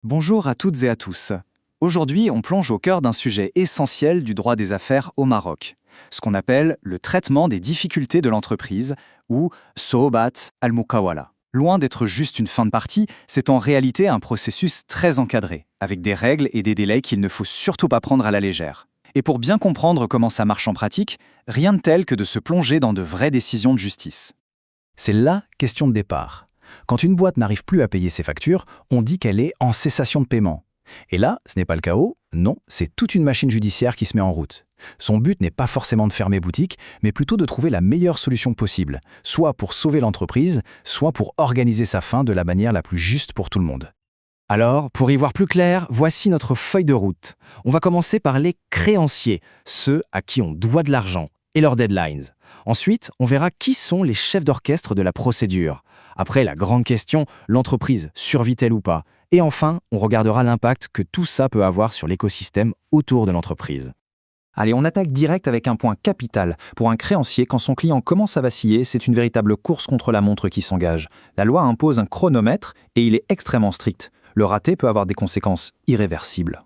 Bonjour à toutes et à tous. Aujourd'hui, on plonge au cœur d'un sujet essentiel du droit des affaires au Maroc, ce qu'on appelle le traitement des difficultés de l'entreprise, ou Sohobat al-Mukawala. Loin d'être juste une fin de partie, c'est en réalité un processus très encadré, avec des règles et des délais qu'il ne faut surtout pas prendre à la légère. Et pour bien comprendre comment ça marche en pratique, rien de tel que de se plonger dans de vraies décisions de justice. C'est la question de départ. Quand une boîte n'arrive plus à payer ses factures, on dit qu'elle est en cessation de paiement. Et là, ce n'est pas le chaos, non, c'est toute une machine judiciaire qui se met en route. Son but n'est pas forcément de fermer boutique, mais plutôt de trouver la meilleure solution possible, soit pour sauver l'entreprise, soit pour organiser sa fin de la manière la plus juste pour tout le monde. Alors, pour y voir plus clair, voici notre feuille de route. On va commencer par les créanciers, ceux à qui on doit de l'argent, et leurs deadlines. Ensuite, on verra qui sont les chefs d'orchestre de la procédure. Après, la grande question, l'entreprise survit-elle ou pas? Et enfin, on regardera l'impact que tout ça peut avoir sur l'écosystème autour de l'entreprise. Allez, on attaque direct avec un point capital. Pour un créancier, quand son client commence à vaciller, c'est une véritable course contre la montre qui s'engage. La loi impose un chronomètre et il est extrêmement strict. Le raté peut avoir des conséquences irréversibles.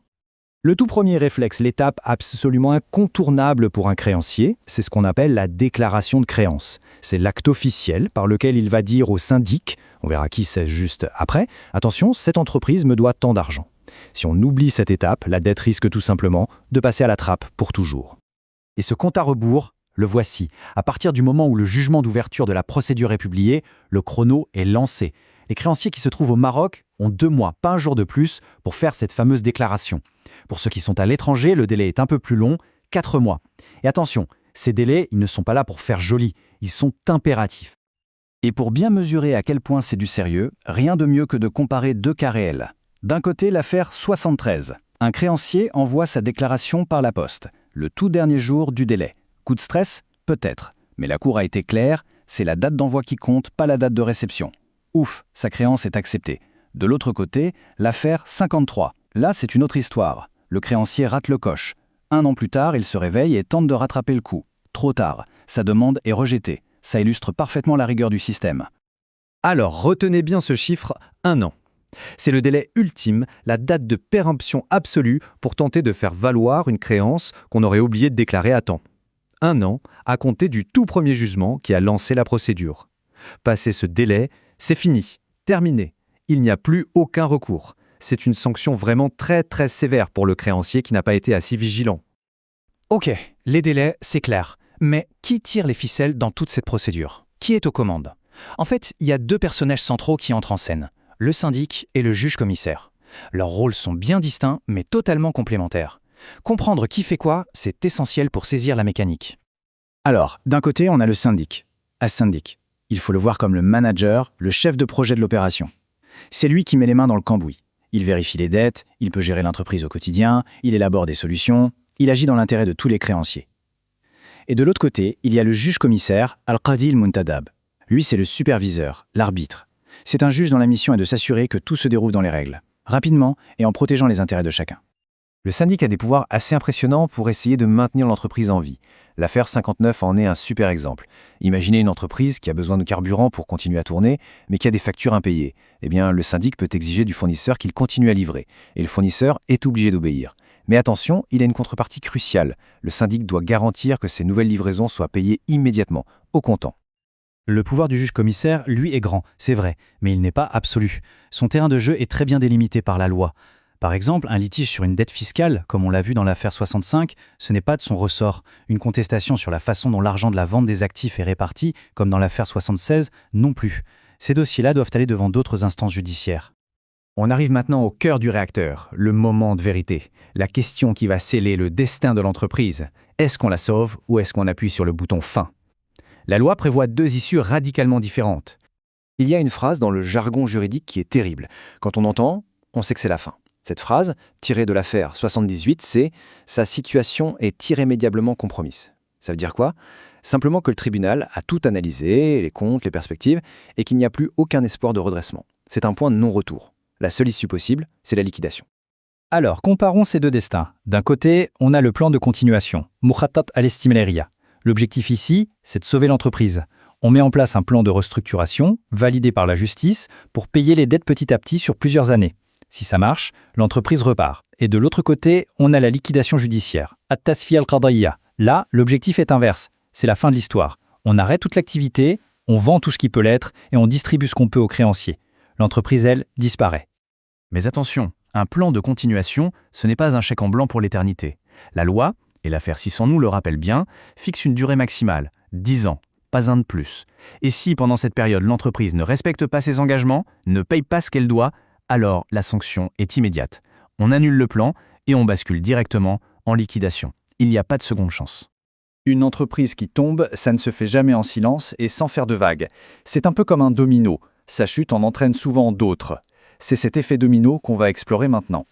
Le tout premier réflexe, l'étape absolument incontournable pour un créancier, c'est ce qu'on appelle la déclaration de créance. C'est l'acte officiel par lequel il va dire au syndic, on verra qui c'est juste après, attention, cette entreprise me doit tant d'argent. Si on oublie cette étape, la dette risque tout simplement de passer à la trappe pour toujours. Et ce compte à rebours, le voici. À partir du moment où le jugement d'ouverture de la procédure est publié, le chrono est lancé. Les créanciers qui se trouvent au Maroc ont 2 mois, pas un jour de plus, pour faire cette fameuse déclaration. Pour ceux qui sont à l'étranger, le délai est un peu plus long, 4 mois. Et attention, ces délais, ils ne sont pas là pour faire joli, ils sont impératifs. Et pour bien mesurer à quel point c'est du sérieux, rien de mieux que de comparer 2 cas réels. D'un côté, l'affaire 73. Un créancier envoie sa déclaration par la poste, le tout dernier jour du délai. Coup de stress? Peut-être. Mais la cour a été claire, c'est la date d'envoi qui compte, pas la date de réception. Ouf, sa créance est acceptée. De l'autre côté, l'affaire 53. Là, c'est une autre histoire. Le créancier rate le coche. 1 an plus tard, il se réveille et tente de rattraper le coup. Trop tard. Sa demande est rejetée. Ça illustre parfaitement la rigueur du système. Alors, retenez bien ce chiffre, 1 an. C'est le délai ultime, la date de péremption absolue pour tenter de faire valoir une créance qu'on aurait oublié de déclarer à temps. 1 an à compter du tout premier jugement qui a lancé la procédure. Passé ce délai, c'est fini, terminé. Il n'y a plus aucun recours. C'est une sanction vraiment très sévère pour le créancier qui n'a pas été assez vigilant. Ok, les délais, c'est clair. Mais qui tire les ficelles dans toute cette procédure? Qui est aux commandes? En fait, il y a 2 personnages centraux qui entrent en scène, le syndic et le juge-commissaire. Leurs rôles sont bien distincts, mais totalement complémentaires. Comprendre qui fait quoi, c'est essentiel pour saisir la mécanique. Alors, d'un côté, on a le syndic. As-syndic. Il faut le voir comme le manager, le chef de projet de l'opération. C'est lui qui met les mains dans le cambouis. Il vérifie les dettes, il peut gérer l'entreprise au quotidien, il élabore des solutions, il agit dans l'intérêt de tous les créanciers. Et de l'autre côté, il y a le juge-commissaire, Al-Qadi al-Muntadab. Lui, c'est le superviseur, l'arbitre. C'est un juge dont la mission est de s'assurer que tout se déroule dans les règles, rapidement et en protégeant les intérêts de chacun. Le syndic a des pouvoirs assez impressionnants pour essayer de maintenir l'entreprise en vie. L'affaire 59 en est un super exemple. Imaginez une entreprise qui a besoin de carburant pour continuer à tourner, mais qui a des factures impayées. Eh bien, le syndic peut exiger du fournisseur qu'il continue à livrer, et le fournisseur est obligé d'obéir. Mais attention, il a une contrepartie cruciale. Le syndic doit garantir que ces nouvelles livraisons soient payées immédiatement, au comptant. Le pouvoir du juge-commissaire, lui, est grand, c'est vrai, mais il n'est pas absolu. Son terrain de jeu est très bien délimité par la loi. Par exemple, un litige sur une dette fiscale, comme on l'a vu dans l'affaire 65, ce n'est pas de son ressort. Une contestation sur la façon dont l'argent de la vente des actifs est réparti, comme dans l'affaire 76, non plus. Ces dossiers-là doivent aller devant d'autres instances judiciaires. On arrive maintenant au cœur du réacteur, le moment de vérité. La question qui va sceller le destin de l'entreprise. Est-ce qu'on la sauve ou est-ce qu'on appuie sur le bouton fin? La loi prévoit 2 issues radicalement différentes. Il y a une phrase dans le jargon juridique qui est terrible. Quand on entend, on sait que c'est la fin. Cette phrase, tirée de l'affaire 78, c'est « sa situation est irrémédiablement compromise ». Ça veut dire quoi? Simplement que le tribunal a tout analysé, les comptes, les perspectives, et qu'il n'y a plus aucun espoir de redressement. C'est un point de non-retour. La seule issue possible, c'est la liquidation. Alors, comparons ces 2 destins. D'un côté, on a le plan de continuation, Mukhatat al-Istimrariya. L'objectif ici, c'est de sauver l'entreprise. On met en place un plan de restructuration, validé par la justice, pour payer les dettes petit à petit sur plusieurs années. Si ça marche, l'entreprise repart. Et de l'autre côté, on a la liquidation judiciaire. At-tasfiya al-qadaiya. Là, l'objectif est inverse. C'est la fin de l'histoire. On arrête toute l'activité, on vend tout ce qui peut l'être et on distribue ce qu'on peut aux créanciers. L'entreprise, elle, disparaît. Mais attention, un plan de continuation, ce n'est pas un chèque en blanc pour l'éternité. La loi, et l'affaire 600 nous le rappelle bien, fixe une durée maximale, 10 ans, pas un de plus. Et si pendant cette période l'entreprise ne respecte pas ses engagements, ne paye pas ce qu'elle doit, alors la sanction est immédiate. On annule le plan et on bascule directement en liquidation. Il n'y a pas de seconde chance. Une entreprise qui tombe, ça ne se fait jamais en silence et sans faire de vagues. C'est un peu comme un domino. Sa chute en entraîne souvent d'autres. C'est cet effet domino qu'on va explorer maintenant.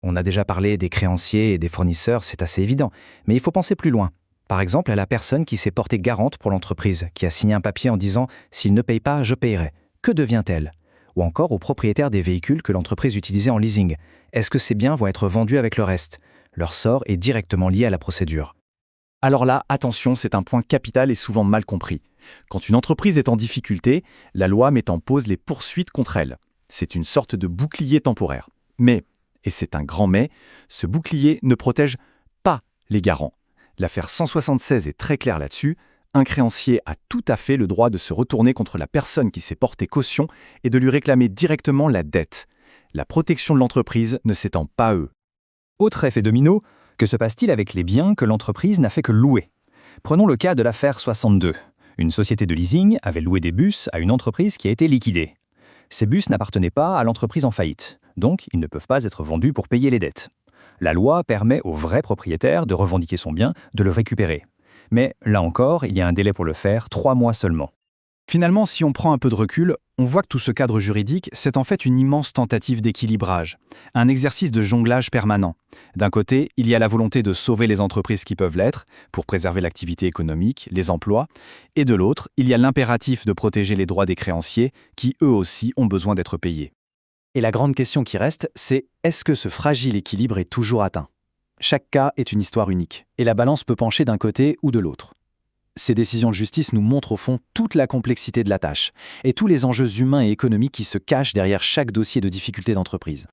On a déjà parlé des créanciers et des fournisseurs, c'est assez évident. Mais il faut penser plus loin. Par exemple, à la personne qui s'est portée garante pour l'entreprise, qui a signé un papier en disant « s'il ne paye pas, je payerai ». Que devient-elle ? Ou encore aux propriétaires des véhicules que l'entreprise utilisait en leasing. Est-ce que ces biens vont être vendus avec le reste ? Leur sort est directement lié à la procédure. Alors là, attention, c'est un point capital et souvent mal compris. Quand une entreprise est en difficulté, la loi met en pause les poursuites contre elle. C'est une sorte de bouclier temporaire. Mais, et c'est un grand mais, ce bouclier ne protège pas les garants. L'affaire 176 est très claire là-dessus. Un créancier a tout à fait le droit de se retourner contre la personne qui s'est portée caution et de lui réclamer directement la dette. La protection de l'entreprise ne s'étend pas à eux. Autre effet domino, que se passe-t-il avec les biens que l'entreprise n'a fait que louer ? Prenons le cas de l'affaire 62. Une société de leasing avait loué des bus à une entreprise qui a été liquidée. Ces bus n'appartenaient pas à l'entreprise en faillite, donc ils ne peuvent pas être vendus pour payer les dettes. La loi permet au vrai propriétaire de revendiquer son bien, de le récupérer. Mais là encore, il y a un délai pour le faire, 3 mois seulement. Finalement, si on prend un peu de recul, on voit que tout ce cadre juridique, c'est en fait une immense tentative d'équilibrage, un exercice de jonglage permanent. D'un côté, il y a la volonté de sauver les entreprises qui peuvent l'être, pour préserver l'activité économique, les emplois, et de l'autre, il y a l'impératif de protéger les droits des créanciers, qui eux aussi ont besoin d'être payés. Et la grande question qui reste, c'est est-ce que ce fragile équilibre est toujours atteint ? Chaque cas est une histoire unique, et la balance peut pencher d'un côté ou de l'autre. Ces décisions de justice nous montrent au fond toute la complexité de la tâche et tous les enjeux humains et économiques qui se cachent derrière chaque dossier de difficulté d'entreprise.